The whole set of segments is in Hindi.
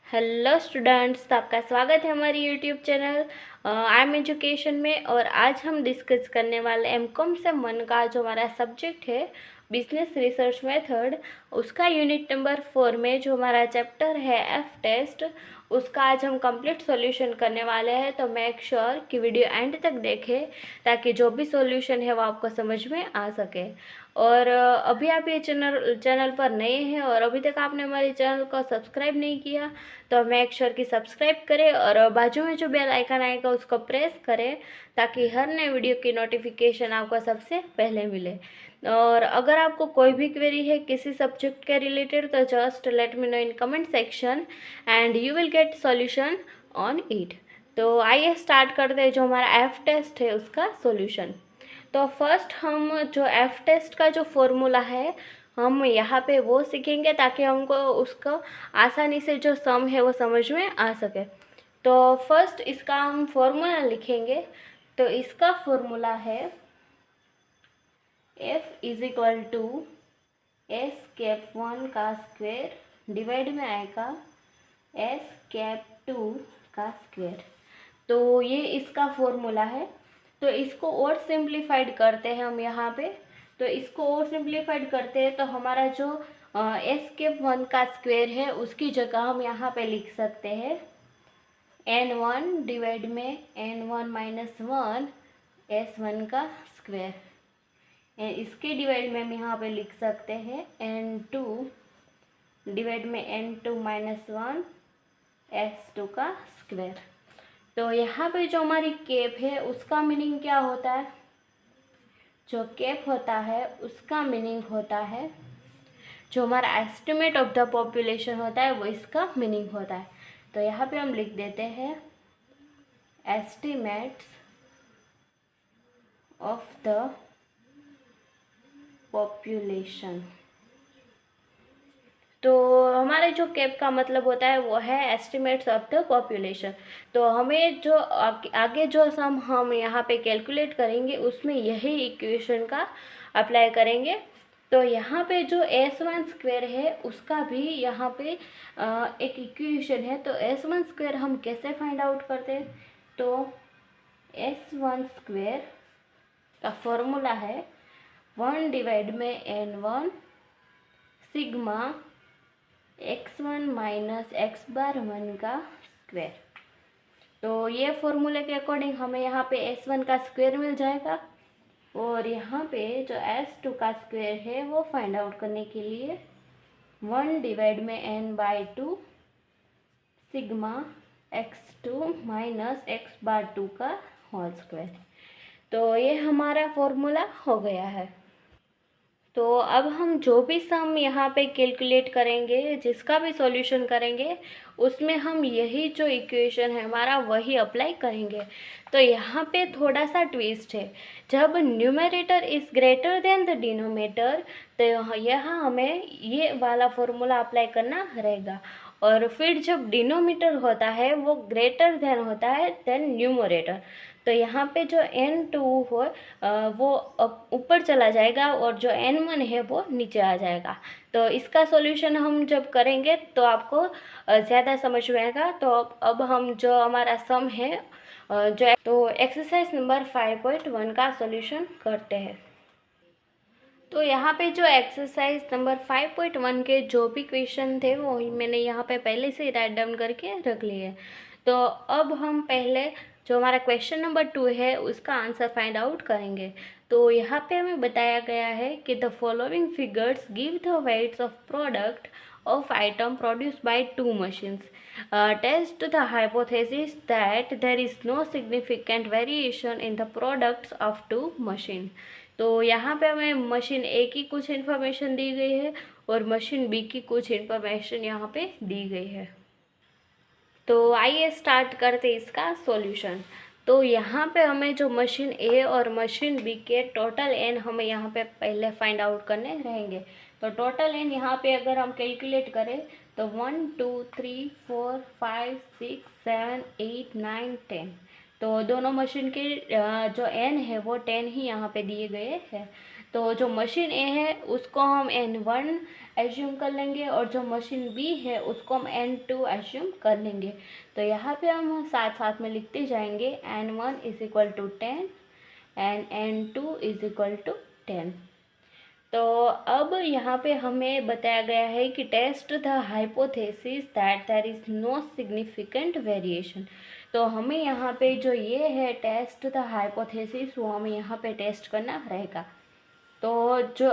हेलो स्टूडेंट्स, तो आपका स्वागत है हमारी YouTube channel I am education में। और आज हम डिस्कस करने वाले एमकॉम से मन का जो हमारा सब्जेक्ट है बिजनेस रिसर्च मेथड, उसका यूनिट नंबर 4 में जो हमारा चैप्टर है एफ टेस्ट, उसका आज हम कंप्लीट सॉल्यूशन करने वाले हैं। तो मेक श्योर कि वीडियो एंड तक देखें ताकि जो भी सॉल्यूशन है वो आपको समझ में आ सके। और अभी आप ये चैनल पर नए हैं और अभी तक आपने हमारे चैनल को सब्सक्राइब नहीं किया तो मेक श्योर कि सब्सक्राइब करें और बाजू में जो बेल आइकन आएगा उसको प्रेस करें ताकि हर नए वीडियो की नोटिफिकेशन आपको सबसे पहले मिले। और अगर आपको कोई भी क्वेरी है किसी सब्जेक्ट के रिलेटेड तो just let me know in comment section and you will gate solution on it. तो आइए स्टार्ट करते हैं जो हमारा एफ टेस्ट है उसका सॉल्यूशन। तो फर्स्ट हम जो एफ टेस्ट का जो फॉर्मूला है हम यहाँ पे वो सीखेंगे ताकि हमको उसको आसानी से जो सम है वो समझ में आ सके। तो फर्स्ट इसका हम फॉर्मूला लिखेंगे। तो इसका फॉर्मूला है f is equal to S cap 1 का स्क्वायर डिवाइड में आएगा एस कैप 2 का स्क्वायर। तो ये इसका फॉर्मूला है। तो इसको और सिंप्लीफाइड करते हैं हम यहाँ पे। तो इसको और सिंप्लीफाइड करते हैं तो हमारा जो एस कैप 1 का स्क्वायर है उसकी जगह हम यहाँ पे लिख सकते हैं n1 डिवाइड में n1 माइनस 1 s1 का स्क्वायर। इसके डिवाइड में हम यहाँ पे लिख सकते हैं n2 डिवाइड में n2 माइनस 1 s2 का स्क्वायर। तो यहाँ पे जो हमारी कैप है उसका मीनिंग क्या होता है? जो कैप होता है उसका मीनिंग होता है जो हमारा एस्टिमेट ऑफ द पॉपुलेशन होता है वो इसका मीनिंग होता है। तो यहाँ पे हम लिख देते हैं एस्टिमेट्स ऑफ द पॉपुलेशन। तो हमारे जो कैप का मतलब होता है वो है एस्टिमेट्स ऑफ द पॉपुलेशन। तो हमें जो आगे जो सम हम यहाँ पे कैलकुलेट करेंगे उसमें यही इक्वेशन का अप्लाई करेंगे। तो यहाँ पे जो s1 स्क्वायर है उसका भी यहाँ पे एक इक्वेशन है। तो s1 स्क्वायर हम कैसे फाइंड आउट करते हैं? तो s1 स्क्वायर का फॉर्मूला है 1 डिवाइड में n1 sigma x1 minus x bar 1 का स्क्वायर। तो ये फॉर्मूले के अकॉर्डिंग हमें यहाँ पे s1 का स्क्वायर मिल जाएगा और यहाँ पे जो s2 का स्क्वायर है वो फाइंड आउट करने के लिए 1 डिवाइड में n by 2 sigma x2 minus x bar 2 का होल स्क्वायर। तो ये हमारा फॉर्मूला हो गया है। तो अब हम जो भी सम यहाँ पे कैलकुलेट करेंगे जिसका भी सॉल्यूशन करेंगे उसमें हम यही जो इक्वेशन है हमारा वही अप्लाई करेंगे। तो यहाँ पे थोड़ा सा ट्विस्ट है। जब numerator is greater than the denominator तो यहाँ हमें ये वाला फॉर्मूला अप्लाई करना रहेगा। और फिर जब डिनोमिनेटर होता है वो ग्रेटर देन होता है देन न्यूमरेटर तो यहाँ पे जो n2 हो वो ऊपर चला जाएगा और जो n1 है वो नीचे आ जाएगा। तो इसका सॉल्यूशन हम जब करेंगे तो आपको ज़्यादा समझ में आएगा। तो अब हम जो हमारा सम है तो एक्सरसाइज नंबर 5.1 का सॉल्यूशन करते हैं। तो यहाँ पे जो एक्सरसाइज नंबर 5.1 के जो भी क्वेश्चन थे वो मैंने यहाँ पे पहले से ही राइट डाउन करके रख लिए। तो अब हम पहले जो हमारा क्वेश्चन नंबर 2 है उसका आंसर फाइंड आउट करेंगे। तो यहाँ पे हमें बताया गया है कि the following figures give the weights of product of item produced by two machines. Test the hypothesis that there is no significant variation in the products of two machine. तो यहाँ पे हमें मशीन ए की कुछ इन्फॉर्मेशन दी गई है और मशीन बी की कुछ इन्फॉर्मेशन यहाँ पे दी गई है। तो आइए स्टार्ट करते इसका सॉल्यूशन। तो यहाँ पे हमें जो मशीन ए और मशीन बी के टोटल एन हमें यहाँ पे पहले फाइंड आउट करने रहेंगे। तो टोटल एन यहाँ पे अगर हम कैलकुलेट करें तो 1 2 3 4 5 6 7 8 9 10। तो दोनों मशीन के जो एन है वो 10 ही यहाँ पे दिए गए हैं। तो जो मशीन ए है उसको हम N1 एज्यूम कर लेंगे और जो मशीन बी है उसको हम N2 एज्यूम कर लेंगे। तो यहाँ पे हम साथ साथ में लिखते जाएंगे N1 is equal to 10 and N2 is equal to 10। तो अब यहाँ पे हमें बताया गया है कि test the hypothesis that there is no significant variation. तो हमें यहाँ पे जो ये है टेस्ट द हाइपोथेसिस वो हमें यहाँ पे टेस्ट करना रहेगा। तो जो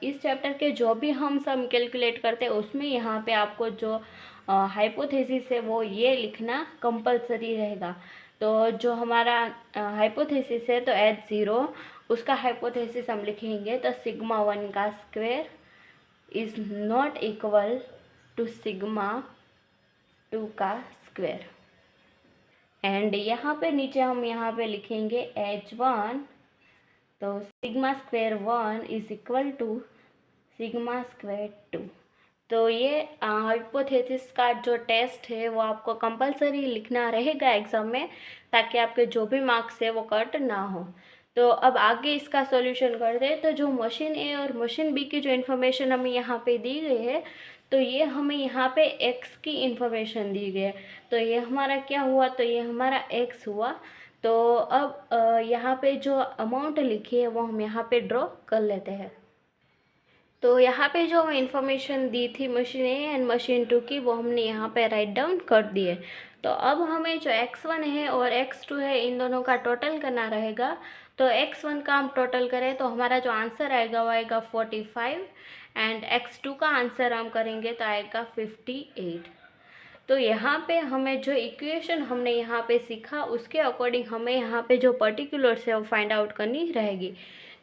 इस चैप्टर के जो भी हम सम कैलकुलेट करते हैं उसमें यहाँ पे आपको जो हाइपोथेसिस है वो ये लिखना कंपलसरी रहेगा। तो जो हमारा हाइपोथेसिस है तो H0 उसका हाइपोथेसिस हम लिखेंगे तो सिग्मा 1 का square is not equal to sigma 2 का स्क्वायर। एंड यहाँ पे नीचे हम यहाँ पे लिखेंगे H1 तो sigma square 1 is equal to sigma square 2। तो ये हाइपोथेसिस का जो टेस्ट है वो आपको कंपलसरी लिखना रहेगा एग्ज़ाम में, ताकि आपके जो भी मार्क्स है वो कट ना हो। तो अब आगे इसका सॉल्यूशन करते हैं। तो जो मशीन ए और मशीन बी की जो इन्फॉर्मेशन हमें यहाँ पे दी गई है तो ये हमें यहाँ पे एक्स की इन्फॉर्मेशन दी गई है। तो ये हमारा क्या हुआ, तो ये हमारा एक्स हुआ। तो अब यहाँ पे जो अमाउंट लिखी है वो हम यहाँ पे ड्रॉ कर लेते हैं। तो यहाँ पे जो इन्फॉर्मेशन दी थी मशीन ए एंड मशीन 2 की वो हमने यहाँ पे राइट डाउन कर दिए। तो अब हमें जो x1 है और x2 है इन दोनों का टोटल करना रहेगा। तो x1 का हम टोटल करें तो हमारा जो आंसर आएगा वो आएगा 45 एंड x2 का आंसर हम करेंगे तो आएगा 58। तो यहाँ पे हमें जो इक्वेशन हमने यहाँ पे सीखा उसके अकॉर्डिंग हमें यहाँ पे जो पर्टिकुलर्स है वो फाइंड आउट करनी रहेगी।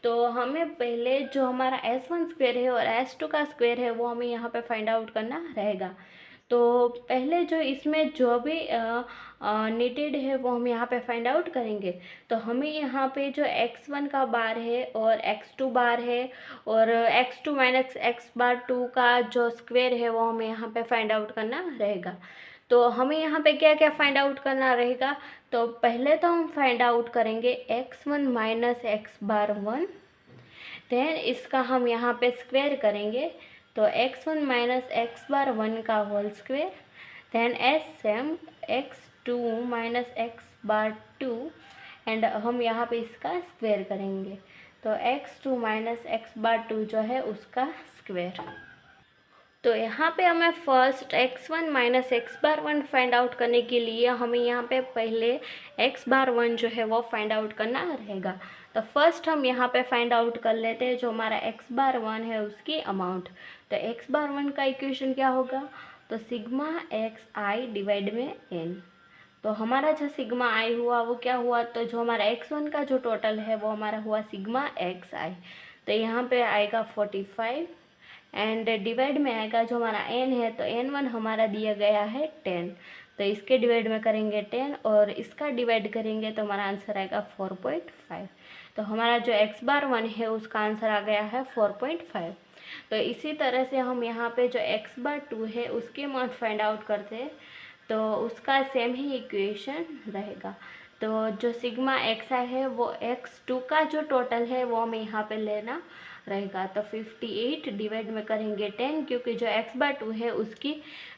तो हमें पहले जो हमारा S1 स्क्वायर है और S2 का स्क्वायर है वो हमें यहाँ पे फाइंड आउट करना रहेगा। तो पहले जो इसमें जो भी नीडेड है वो हम यहाँ पे फाइंड आउट करेंगे। तो हमें यहाँ पे जो x1 का बार है और x2 बार है और x2 माइनस x बार 2 का जो स्क्वायर है वो हमें यहाँ पे फाइंड आउट करना रहेगा। तो हमें यहाँ पे क्या क्या फाइंड आउट करना रहेगा, तो पहले तो हम फाइंड आउट करेंगे x1 minus x bar 1, then इसका हम यहाँ पे स्क्वायर करेंगे तो x1 माइनस x बार 1 का whole square, then same x2 minus x bar 2 and हम यहाँ पे इसका स्क्वायर करेंगे तो x2 माइनस x बार 2 जो है उसका स्क्वायर। तो यहाँ पे हमें first x1 minus x bar 1 find out करने के लिए हमें यहाँ पे पहले x बार 1 जो है वो फाइंड आउट करना रहेगा। तो फर्स्ट हम यहाँ पे फाइंड आउट कर लेते हैं जो हमारा x बार 1 है उसकी अमाउंट। तो x बार 1 का इक्वेशन क्या होगा, तो सिग्मा एक्स आई डिवाइड में n। तो हमारा जो सिग्मा आई हुआ वो क्या हुआ, तो जो हमारा x1 का जो टोटल है वो हमारा हुआ सिग्मा एक्स आई। तो यहाँ पे आएगा 45 एंड डिवाइड में आएगा जो हमारा n है तो n1 हमारा दिया गया है 10। तो इसके डिवाइड में करेंगे 10 और इसका डिवाइड करेंगे तो हमारा आंसर आएगा 4.5। तो हमारा जो x बार 1 है उसका आंसर आ गया है 4.5। तो इसी तरह से हम यहाँ पे जो x बार 2 है उसके अमाउंट फाइंड आउट करते हैं तो उसका सेम ही इक्वेशन रहेगा। तो जो सिग्मा एक्स आई है वो x2 का जो टोटल है वो हमें यहाँ पे लेना रहेगा। तो 58 डिवाइड में करेंगे 10 क्योंकि जो x बार 2 है उसकी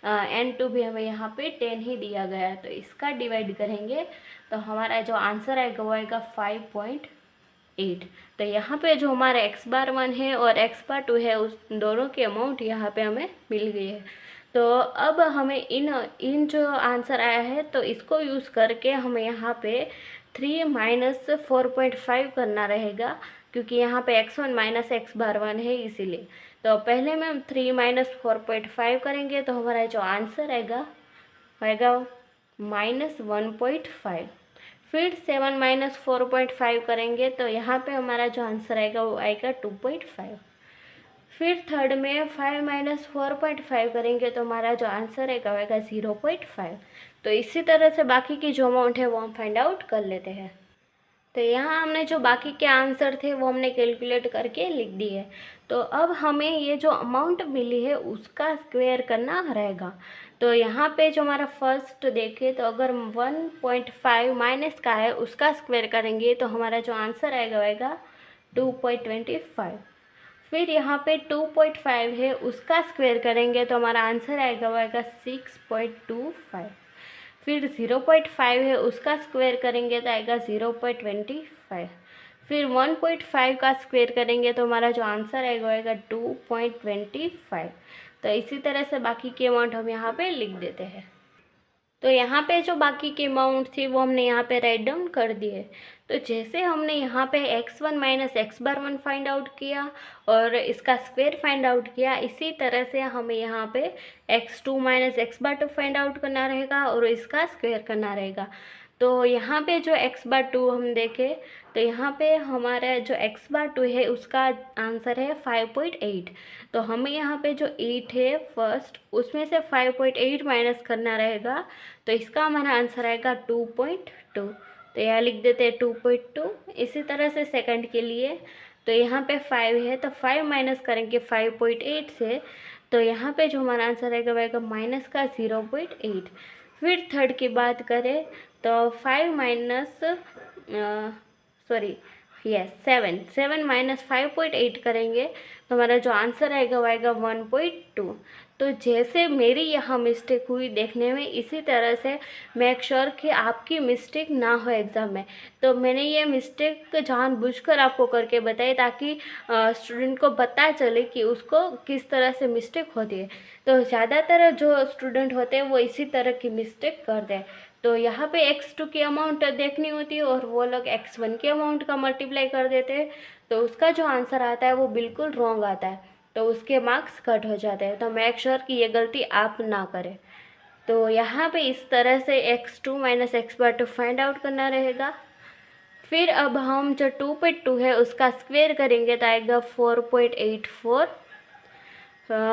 n2 भी हमें यहाँ पे 10 ही दिया गया है। तो इसका डिवाइड करेंगे तो हमारा जो आंसर आएगा वो आएगा 5.8। तो यहाँ पे जो हमारा x बार 1 है और x बार 2 है उस दोनों की अमाउंट यहाँ पे हमें मिल गई है। तो अब हमें इन जो आंसर आया है तो इसको यूज़ करके हमें यहाँ पे 3 माइनस 4.5 करना रहेगा क्योंकि यहाँ पे x1 माइनस x बार 1 है इसीलिए। तो पहले में हम 3 माइनस 4.5 करेंगे तो हमारा जो आंसर आएगा माइनस 1.5। फिर 7 माइनस 4.5 करेंगे तो यहाँ पे हमारा जो आंसर आएगा वो आएगा 2.5। फिर थर्ड में 5 माइनस 4.5 करेंगे तो हमारा जो आंसर आएगा 0.5। तो इसी तरह से बाकी की जो अमाउंट है वो हम फाइंड आउट कर लेते हैं। तो यहाँ हमने जो बाकी के आंसर थे वो हमने कैलकुलेट करके लिख दिए। तो अब हमें ये जो अमाउंट मिली है उसका स्क्वायर करना रहेगा। तो यहाँ पे जो हमारा फर्स्ट देखें तो अगर 1.5 माइनस का है उसका स्क्वायर करेंगे तो हमारा जो आंसर आएगा 2.25। फिर यहाँ पे 2.5 है, उसका स्क्वायर करेंगे तो हमारा आंसर आएगा वो आएगा 6.25। फिर 0.5 है, उसका स्क्वायर करेंगे तो आएगा 0.25। फिर 1.5 का स्क्वायर करेंगे तो हमारा जो आंसर आएगा वो आएगा 2.25। तो इसी तरह से बाकी के अमाउंट हम यहाँ पे लिख देते हैं। तो यहाँ पे जो बाकी की अमाउंट थी वो हमने यहाँ पे राइट डाउन कर दिए। तो जैसे हमने यहाँ पे x1 minus X bar one find out किया और इसका स्क्वायर फाइंड आउट किया, इसी तरह से हमें यहाँ पे x2 minus X bar two find out करना रहेगा और इसका स्क्वायर करना रहेगा। तो यहाँ पे जो x बार टू हम देखें तो यहाँ पे हमारा जो x बार टू है उसका आंसर है 5.8। तो हमें यहाँ पे जो 8 है फर्स्ट, उसमें से 5.8 माइनस करना रहेगा, तो इसका हमारा आंसर आएगा 2.2। तो यहाँ लिख देते हैं 2.2। इसी तरह से सेकंड के लिए तो यहाँ पे 5 है, तो 5 माइनस करेंगे 5.8 से, तो यहाँ पे जो हमारा आंसर आएगा वह माइनस का 0.8। फिर थर्ड की बात करें तो 5 माइनस सेवन माइनस 5.8 करेंगे तो हमारा जो आंसर आएगा वो आएगा 1.2। तो जैसे मेरी यहाँ मिस्टेक हुई देखने में, इसी तरह से मेक श्योर कि आपकी मिस्टेक ना हो एग्ज़ाम में। तो मैंने ये मिस्टेक जानबूझकर आपको करके बताई ताकि स्टूडेंट को पता चले कि उसको किस तरह से मिस्टेक होती है। तो ज़्यादातर जो स्टूडेंट होते हैं वो इसी तरह की मिस्टेक करते हैं। तो यहाँ पे x2 की अमाउंट देखनी होती है और वो लोग x1 के अमाउंट का मल्टीप्लाई कर देते हैं, तो उसका जो आंसर आता है वो बिल्कुल रॉन्ग आता है, तो उसके मार्क्स कट हो जाते हैं। तो मेक श्योर कि ये गलती आप ना करें। तो यहाँ पे इस तरह से x2 minus X bar two find out करना रहेगा। फिर अब हम जो 2.2 है उसका स्क्वायर करेंगे तो आएगा 4.84।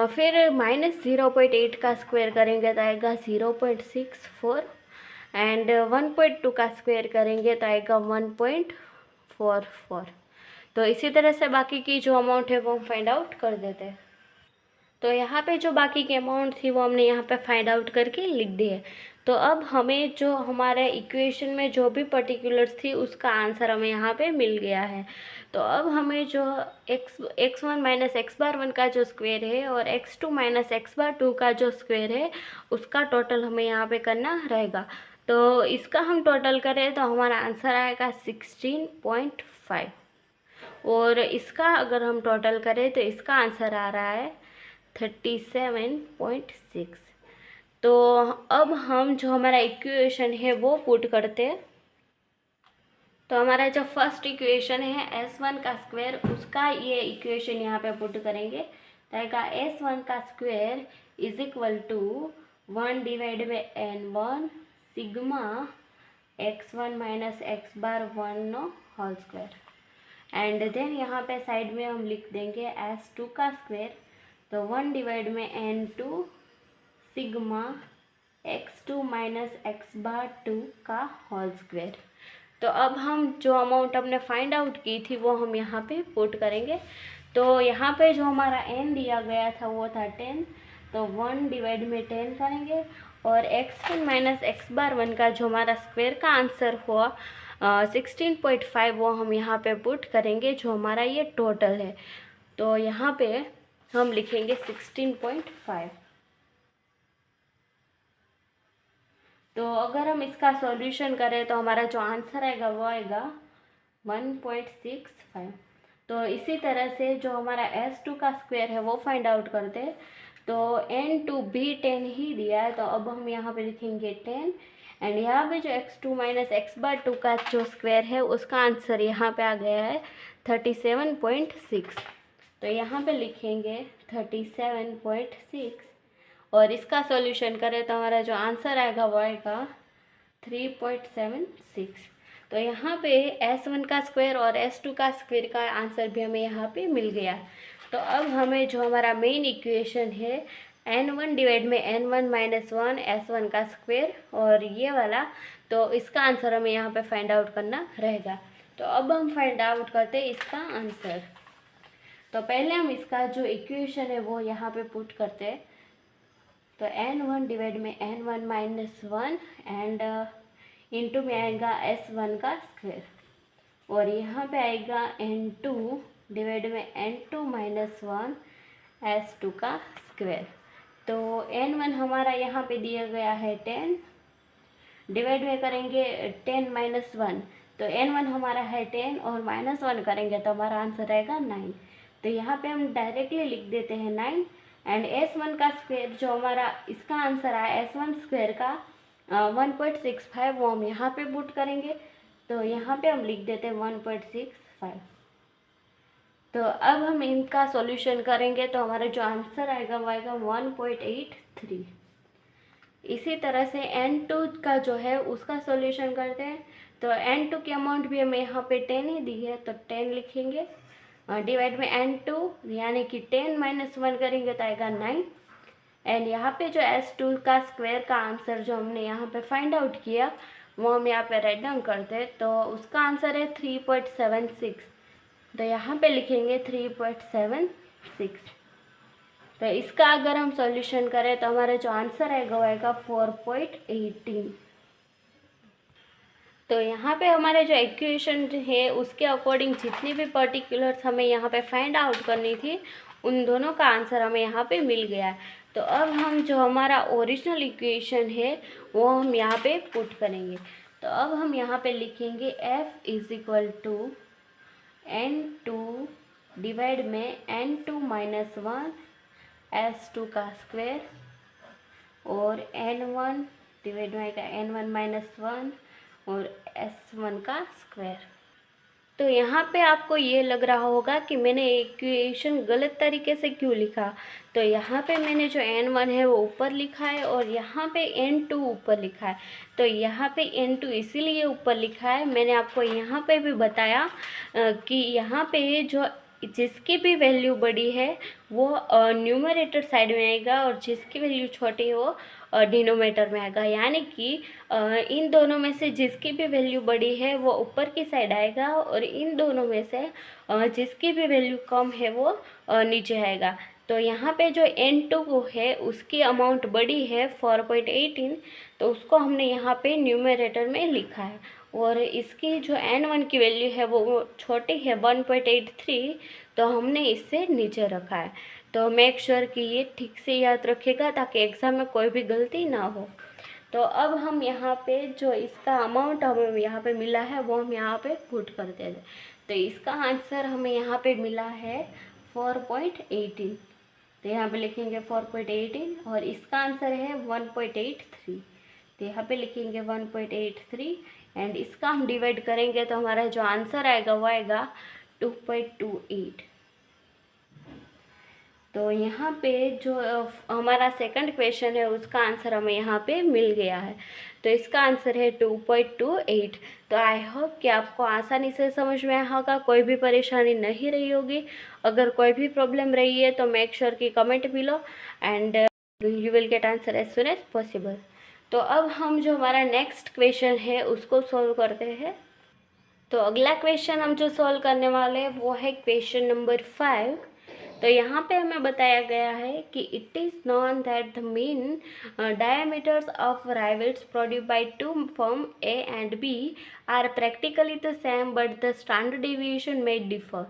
फिर माइनस 0.8 का स्क्वायर करेंगे तो आएगा 0.64 एंड 1.2 का स्क्वायर करेंगे तो आएगा 1.44। तो इसी तरह से बाकी की जो अमाउंट है वो हम फाइंड आउट कर देते हैं। तो यहाँ पे जो बाकी की अमाउंट थी वो हमने यहाँ पे फाइंड आउट करके लिख दी है। तो अब हमें जो हमारे इक्वेशन में जो भी पर्टिकुलर्स थी उसका आंसर हमें यहाँ पे मिल गया है। तो अब हमें जो x1 minus X bar one का जो स्क्वायर है और x2 minus X bar two का जो स्क्वायर है उसका टोटल हमें यहाँ पे करना रहेगा। तो इसका हम टोटल करें तो हमारा आंसर आएगा 16.5 और इसका अगर हम टोटल करें तो इसका आंसर आ रहा है 37.6। तो अब हम जो हमारा इक्वेशन है वो पुट करते हैं। तो हमारा जो फर्स्ट इक्वेशन है s1 का स्क्वायर, उसका ये इक्वेशन यहाँ पे पुट करेंगे तो आएगा s1 का square is equal to 1 divide by n1 sigma x1 minus X bar one whole square. And then यहाँ पे साइड में हम लिख देंगे s2 का स्क्वायर, तो 1 डिवाइड में n2 sigma x2 minus X bar two का होल स्क्वायर। तो अब हम जो अमाउंट हमने फाइंड आउट की थी वो हम यहाँ पे पुट करेंगे। तो यहाँ पे जो हमारा n दिया गया था वो था 10, तो 1 डिवाइड में 10 करेंगे और x1 minus X bar one का जो हमारा स्क्वायर का आंसर हुआ 16.5 वो हम यहाँ पे पुट करेंगे, जो हमारा ये टोटल है। तो यहाँ पे हम लिखेंगे 16.5। तो अगर हम इसका सॉल्यूशन करें तो हमारा जो आंसर आएगा वो आएगा 1.65। तो इसी तरह से जो हमारा s2 का स्क्वायर है वो फाइंड आउट करते हैं। तो n2 भी 10 ही दिया है, तो अब हम यहाँ पे लिखेंगे 10 एंड यहाँ पे जो x2 minus X bar two का जो स्क्वायर है उसका आंसर यहाँ पे आ गया है 37.6। तो यहाँ पे लिखेंगे 37.6 और इसका सॉल्यूशन करें तो हमारा जो आंसर आएगा वो आएगा 3.76। तो यहाँ पे s1 का स्क्वायर और s2 का स्क्वायर का आंसर भी हमें यहाँ पे मिल गया। तो अब हमें जो हमारा मेन इक्वेशन है n1 डिवाइड में n1 माइनस 1 s1 का स्क्वायर और ये वाला, तो इसका आंसर हमें यहाँ पे फाइंड आउट करना रहेगा। तो अब हम फाइंड आउट करते हैं इसका आंसर। तो पहले हम इसका जो इक्वेशन है वो यहाँ पे पुट करते हैं। तो n1 डिवाइड में n1 माइनस 1 एंड इंटू में आएगा s1 का स्क्वायर और यहाँ पे आएगा N2 डिवाइड में N2 माइनस 1 S2 का स्क्वायर। तो N1 हमारा यहाँ पे दिया गया है 10, डिवाइड में करेंगे 10 माइनस 1, तो N1 हमारा है 10 और माइनस 1 करेंगे तो हमारा आंसर रहेगा 9। तो यहाँ पे हम डायरेक्टली लिख देते हैं 9 एंड S1 का स्क्वायर जो हमारा इसका आंसर आया S1 स्क्वायर का 1.65 वो हम यहाँ पे पुट करेंगे। तो यहाँ पे हम लिख देते हैं 1.65। तो अब हम इनका सॉल्यूशन करेंगे तो हमारा जो आंसर आएगा वो आएगा 1.83। इसी तरह से N2 का जो है उसका सॉल्यूशन करते हैं। तो N2 की अमाउंट भी हमें यहाँ पे 10 ही दी है तो 10 लिखेंगे डिवाइड में N2 यानी कि 10 माइनस 1 करेंगे तो आएगा 9 एंड यहाँ पे जो S2 का स्क्वायर का आंसर जो हमने यहाँ पे फाइंड आउट किया वो हम यहाँ पे राइट डाउन करते हैं। तो उसका आंसर है 3.76। तो यहाँ पे लिखेंगे 3.76। तो इसका अगर हम सॉल्यूशन करें तो हमारा जो आंसर आएगा वो आएगा 4.18। तो यहाँ पे हमारे जो इक्वेशन है उसके अकॉर्डिंग जितनी भी पर्टिकुलर्स हमें यहाँ पे फाइंड आउट करनी थी उन दोनों का आंसर हमें यहाँ पे मिल गया। तो अब हम जो हमारा ओरिजिनल इक्वेशन है वो हम यहाँ पे पुट करेंगे। तो अब हम यहाँ पे लिखेंगे F is equal to N2 divide में N2 माइनस 1 S2 का स्क्वायर और N1 डिवाइड में आएगा N1 माइनस 1 और S1 का स्क्वायर। तो यहाँ पे आपको ये लग रहा होगा कि मैंने इक्वेशन गलत तरीके से क्यों लिखा। तो यहाँ पे मैंने जो N1 है वो ऊपर लिखा है और यहाँ पे N2 ऊपर लिखा है। तो यहाँ पे N2 इसीलिए ऊपर लिखा है, मैंने आपको यहाँ पे भी बताया कि यहाँ पे जो जिसकी भी वैल्यू बड़ी है वो न्यूमरेटर साइड में आएगा और जिसकी वैल्यू छोटी है वो डिनोमिनेटर में आएगा। यानी कि इन दोनों में से जिसकी भी वैल्यू बड़ी है वो ऊपर की साइड आएगा और इन दोनों में से जिसकी भी वैल्यू कम है वो नीचे आएगा। तो यहाँ पे जो N2 है उसकी अमाउंट बड़ी है 4.18, तो उसको हमने यहाँ पे न्यूमरेटर में लिखा है और इसकी जो N1 की वैल्यू है वो छोटी है 1.83, तो हमने इससे नीचे रखा है। तो मेक श्योर कि ये ठीक से याद रखेगा ताकि एग्ज़ाम में कोई भी गलती ना हो। तो अब हम यहाँ पे जो इसका अमाउंट हमें यहाँ पे मिला है वो हम यहाँ पे पुट करते हैं। तो इसका आंसर हमें यहाँ पे मिला है 4.18। तो यहाँ पे लिखेंगे 4.18 और इसका आंसर है 1.83। तो यहाँ पे लिखेंगे 1.83 एंड इसका हम डिवाइड करेंगे तो हमारा जो आंसर आएगा वो आएगा 2.28। तो यहाँ पे जो हमारा सेकंड क्वेश्चन है उसका आंसर हमें यहाँ पे मिल गया है। तो इसका आंसर है 2.28। तो आई होप कि आपको आसानी से समझ में आया होगा, कोई भी परेशानी नहीं रही होगी। अगर कोई भी प्रॉब्लम रही है तो मेक श्योर कि comment below and you will get answer as soon as possible. तो अब हम जो हमारा नेक्स्ट क्वेश्चन है उसको सॉल्व करते हैं। तो अगला क्वेश्चन हम जो सॉल्व करने वाले हैं वो है क्वेश्चन नंबर 5। तो यहाँ पे हमें बताया गया है कि it is known that the mean diameters of rivals produced by two firm A and B are practically the same but the standard deviation may differ.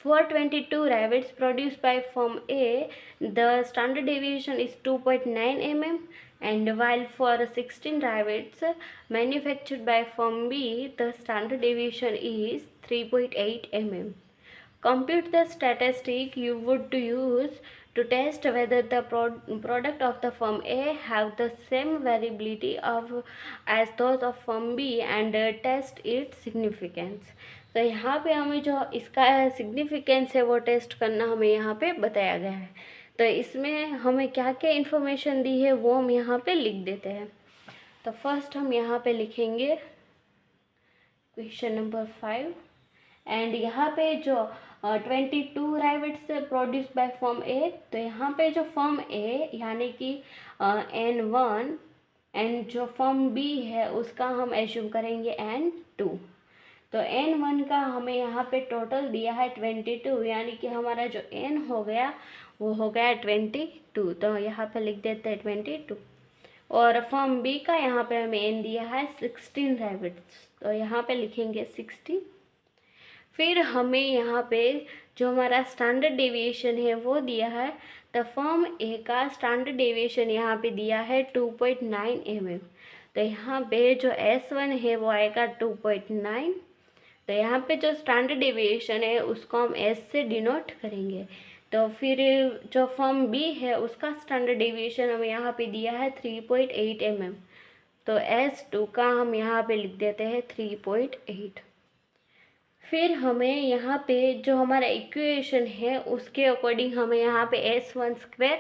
For 22 rivets produced by firm A, the standard deviation is 2.9 mm, and while for 16 rivets manufactured by firm B, the standard deviation is 3.8 mm. Compute the statistic you would use to test whether the product of the firm A have the same variability as those of firm B and test its significance. तो यहाँ पे हमें जो इसका सिग्निफिकेंस है वो टेस्ट करना हमें यहाँ पे बताया गया है। तो इसमें हमें क्या क्या इन्फॉर्मेशन दी है वो हम यहाँ पे लिख देते हैं। तो फर्स्ट हम यहाँ पे लिखेंगे क्वेश्चन नंबर 5 एंड यहाँ पे जो 22 राइवेट्स प्रोड्यूस बाय फर्म ए, तो यहाँ पे जो फर्म ए यानी कि N1 एंड जो फर्म बी है उसका हम एज्यूम करेंगे N2। तो N1 का हमें यहाँ पे टोटल दिया है 22, यानी कि हमारा जो N हो गया वो हो गया 22। तो यहाँ पे लिख देते हैं 22 और फर्म बी का यहाँ पे हमें N दिया है 16 रैबिट्स, तो यहाँ पे लिखेंगे 16 फिर हमें यहाँ पे जो हमारा स्टैंडर्ड डेविएशन है वो दिया है। द फॉर्म ए का स्टैंडर्ड डेविएशन यहाँ पे दिया है 2.9 mm। तो यहाँ पे जो S1 है वो आएगा 2.9। तो यहाँ पे जो स्टैंडर्ड डेविएशन है उसको हम S से डिनोट करेंगे। तो फिर जो फॉर्म बी है उसका स्टैंडर्ड डेविएशन हमें यहाँ पे दिया है 3.8 mm। तो S2 का हम यहाँ पे लिख देते हैं 3.8। फिर हमें यहाँ पे जो हमारा इक्वेशन है उसके अकॉर्डिंग हमें यहाँ पे S1 स्क्वायर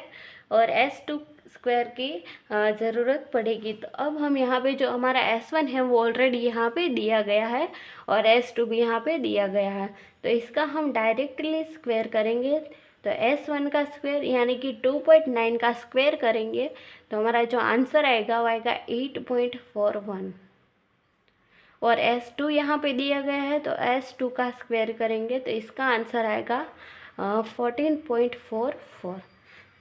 और S2 स्क्वायर की ज़रूरत पड़ेगी। तो अब हम यहाँ पे जो हमारा S1 है वो ऑलरेडी यहाँ पे दिया गया है और S2 भी यहाँ पे दिया गया है। तो इसका हम डायरेक्टली स्क्वायर करेंगे। तो S1 का स्क्वायर यानी कि 2.9 का स्क्वायर करेंगे तो हमारा जो आंसर आएगा वो आएगा 8.41। और S2 यहाँ पे दिया गया है तो S2 का स्क्वायर करेंगे तो इसका आंसर आएगा 14.44।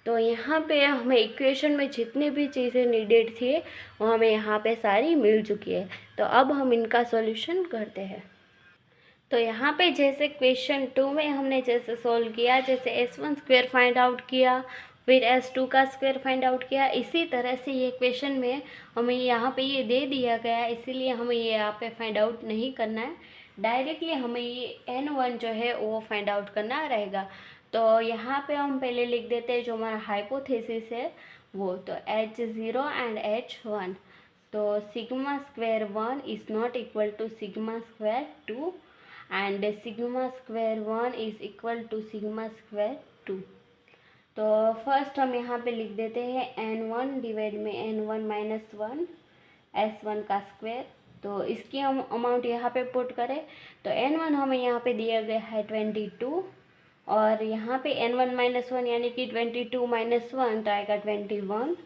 तो यहाँ पे हमें इक्वेशन में जितनी भी चीज़ें नीडेड थी वो हमें यहाँ पे सारी मिल चुकी है। तो अब हम इनका सॉल्यूशन करते हैं। तो यहाँ पे जैसे क्वेश्चन 2 में हमने जैसे सॉल्व किया, जैसे S1 स्क्वायर फाइंड आउट किया, फिर S2 का स्क्वायर फाइंड आउट किया, इसी तरह से ये क्वेश्चन में हमें यहाँ पे ये दे दिया गया है, इसीलिए हमें ये यहाँ पे फाइंड आउट नहीं करना है। डायरेक्टली हमें ये N1 जो है वो फाइंड आउट करना रहेगा। तो यहाँ पे हम पहले लिख देते हैं जो हमारा हाइपोथेसिस है वो, तो H0 एंड H1। तो sigma square 1 is not equal to sigma square 2 and sigma square 1 is equal to sigma square 2। तो फर्स्ट हम यहाँ पे लिख देते हैं N1 डिवाइड में N1 माइनस 1 S1 का स्क्वायर। तो इसकी हम अमाउंट यहाँ पे पुट करें तो N1 हमें यहाँ पे दिया गया है 22 और यहाँ पे N1 माइनस 1 यानी कि 22 माइनस 1 तो आएगा 21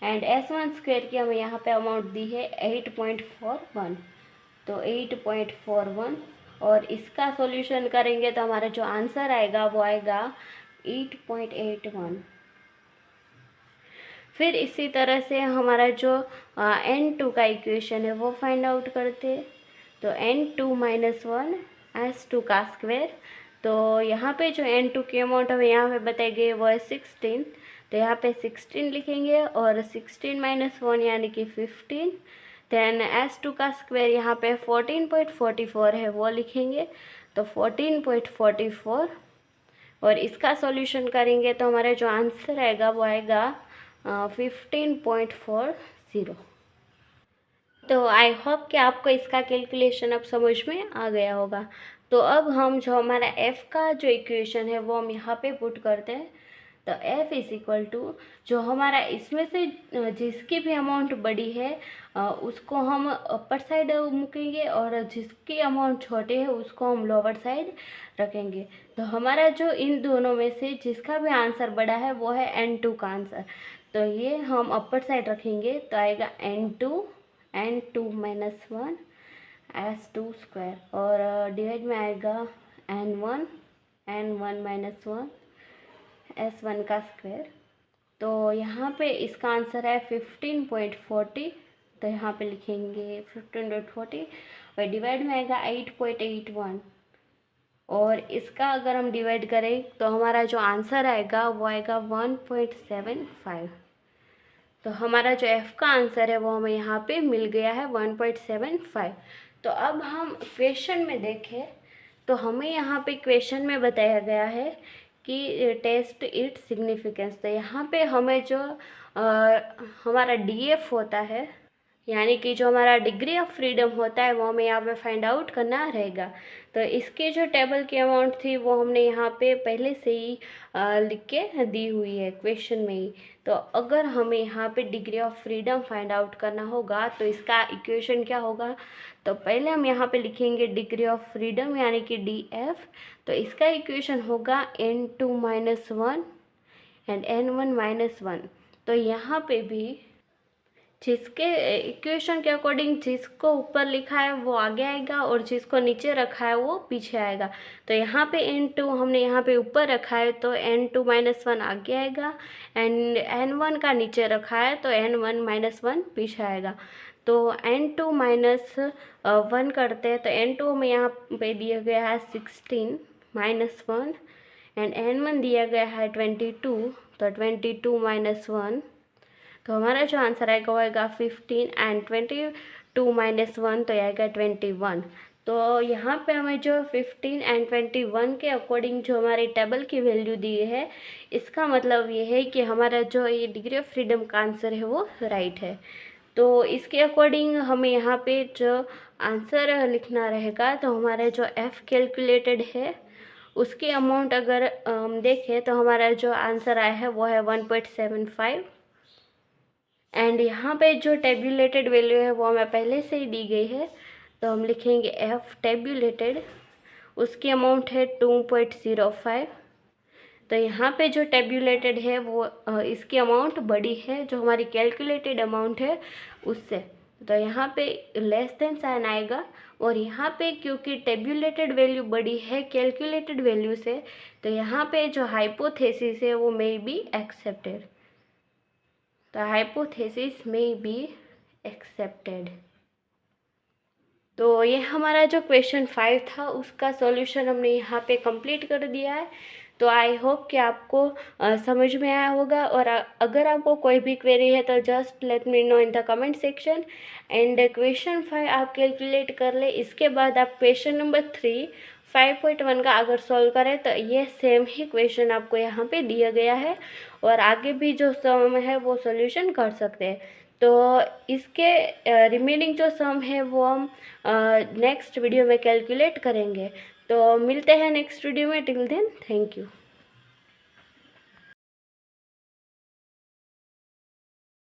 एंड S1 स्क्वायर की हमें यहाँ पे अमाउंट दी है 8.41। तो 8.41 और इसका सॉल्यूशन करेंगे तो हमारा जो आंसर आएगा वो आएगा 8.81। फिर इसी तरह से हमारा जो N2 का इक्वेशन है वो फाइंड आउट करते हैं। तो N2 माइनस 1 S2 का स्क्वायर। तो यहाँ पे जो N2 की अमाउंट हमें यहाँ पे बताई गई है वो है 16। तो यहाँ पे 16 लिखेंगे और 16 माइनस 1 यानी कि 15। देन S2 का स्क्वायर यहाँ पे 14.44 है वो लिखेंगे तो 14.44 और इसका सॉल्यूशन करेंगे तो हमारा जो आंसर आएगा वो आएगा 15.40। तो आई होप कि आपको इसका कैलकुलेशन अब समझ में आ गया होगा। तो अब हम जो हमारा f का जो इक्वेशन है वो हम यहाँ पे पुट करते हैं। तो f इज़ इक्वल टू जो हमारा इसमें से जिसकी भी अमाउंट बड़ी है उसको हम अपर साइड मूकेंगे और जिसकी अमाउंट छोटे है उसको हम लोअर साइड रखेंगे। तो हमारा जो इन दोनों में से जिसका भी आंसर बड़ा है वो है N2 का आंसर। तो ये हम अपर साइड रखेंगे तो आएगा N2 माइनस 1 S2 स्क्वायर और डिवाइड में आएगा N1 माइनस 1 S1 का स्क्वायर। तो यहाँ पे इसका आंसर है 15.40। तो यहाँ पे लिखेंगे 15.40 और डिवाइड में आएगा 8.81 और इसका अगर हम डिवाइड करें तो हमारा जो आंसर आएगा वो आएगा 1.75। तो हमारा जो f का आंसर है वो हमें यहाँ पे मिल गया है 1.75। तो अब हम क्वेश्चन में देखें तो हमें यहाँ पे क्वेश्चन में बताया गया है कि टेस्ट इट्स सिग्निफिकेंस। तो यहाँ पे हमें जो हमारा DF होता है यानी कि जो हमारा डिग्री ऑफ फ्रीडम होता है वो हमें यहाँ पे फाइंड आउट करना रहेगा। तो इसके जो टेबल की अमाउंट थी वो हमने यहाँ पे पहले से ही लिख के दी हुई है क्वेश्चन में ही। तो अगर हमें यहाँ पे degree of freedom find out करना होगा तो इसका इक्वेशन क्या होगा। तो पहले हम यहाँ पे लिखेंगे डिग्री ऑफ फ्रीडम यानी कि DF। तो इसका इक्वेशन होगा N2 minus 1 and N1 minus 1। तो यहाँ पे भी जिसके इक्वेशन के अकॉर्डिंग जिसको ऊपर लिखा है वो आगे आएगा और जिसको नीचे रखा है वो पीछे आएगा। तो यहाँ पे N2 हमने यहाँ पे ऊपर रखा है तो N2 माइनस 1 आगे आएगा एंड N1 का नीचे रखा है तो N1 माइनस 1 पीछे आएगा। तो n2 माइनस 1 करते हैं, तो n2 हमें यहाँ पे दिया गया है 16 माइनस 1 एंड n1 दिया गया है 22, तो 22 माइनस 1, तो हमारा जो आंसर आएगा वो आएगा 15 एंड 22 माइनस 1 तो आएगा 21। तो यहाँ पे हमें जो 15 एंड 21 के अकॉर्डिंग जो हमारी टेबल की वैल्यू दी है, इसका मतलब ये है कि हमारा जो ये डिग्री ऑफ फ्रीडम का आंसर है वो राइट है। तो इसके अकॉर्डिंग हमें यहाँ पे जो आंसर लिखना रहेगा, तो हमारा जो f कैलकुलेटेड है उसके अमाउंट अगर देखें तो हमारा जो आंसर आया है वो है 1.75 एंड यहाँ पे जो टेब्यूलेटेड वैल्यू है वो हमें पहले से ही दी गई है, तो हम लिखेंगे f टेब्यूलेटेड, उसकी अमाउंट है 2.05। तो यहाँ पे जो टेब्यूलेटेड है वो इसकी अमाउंट बड़ी है जो हमारी कैलकुलेटेड अमाउंट है उससे, तो यहाँ पे लेस देन साइन आएगा। और यहाँ पे क्योंकि टेब्यूलेटेड वैल्यू बड़ी है कैलकुलेटेड वैल्यू से, तो यहाँ पे जो हाइपोथेसिस है वो मे बी एक्सेप्टेड, तो हाइपोथेसिस मे बी एक्सेप्टेड। तो ये हमारा जो क्वेश्चन 5 था उसका सॉल्यूशन हमने यहाँ पे कंप्लीट कर दिया है। तो आई होप कि आपको समझ में आया होगा, और अगर आपको कोई भी क्वेरी है तो just let me know in the comment section. And question 5 आप कैलकुलेट कर ले, इसके बाद आप क्वेश्चन नंबर 3 5.1 का अगर सॉल्व करें तो ये सेम ही क्वेश्चन आपको यहाँ पे दिया गया है, और आगे भी जो सम है वो सॉल्यूशन कर सकते हैं। तो इसके रिमेनिंग जो सम है वो हम नेक्स्ट वीडियो में कैलकुलेट करेंगे। तो मिलते हैं नेक्स्ट वीडियो में, टिल देन थैंक यू।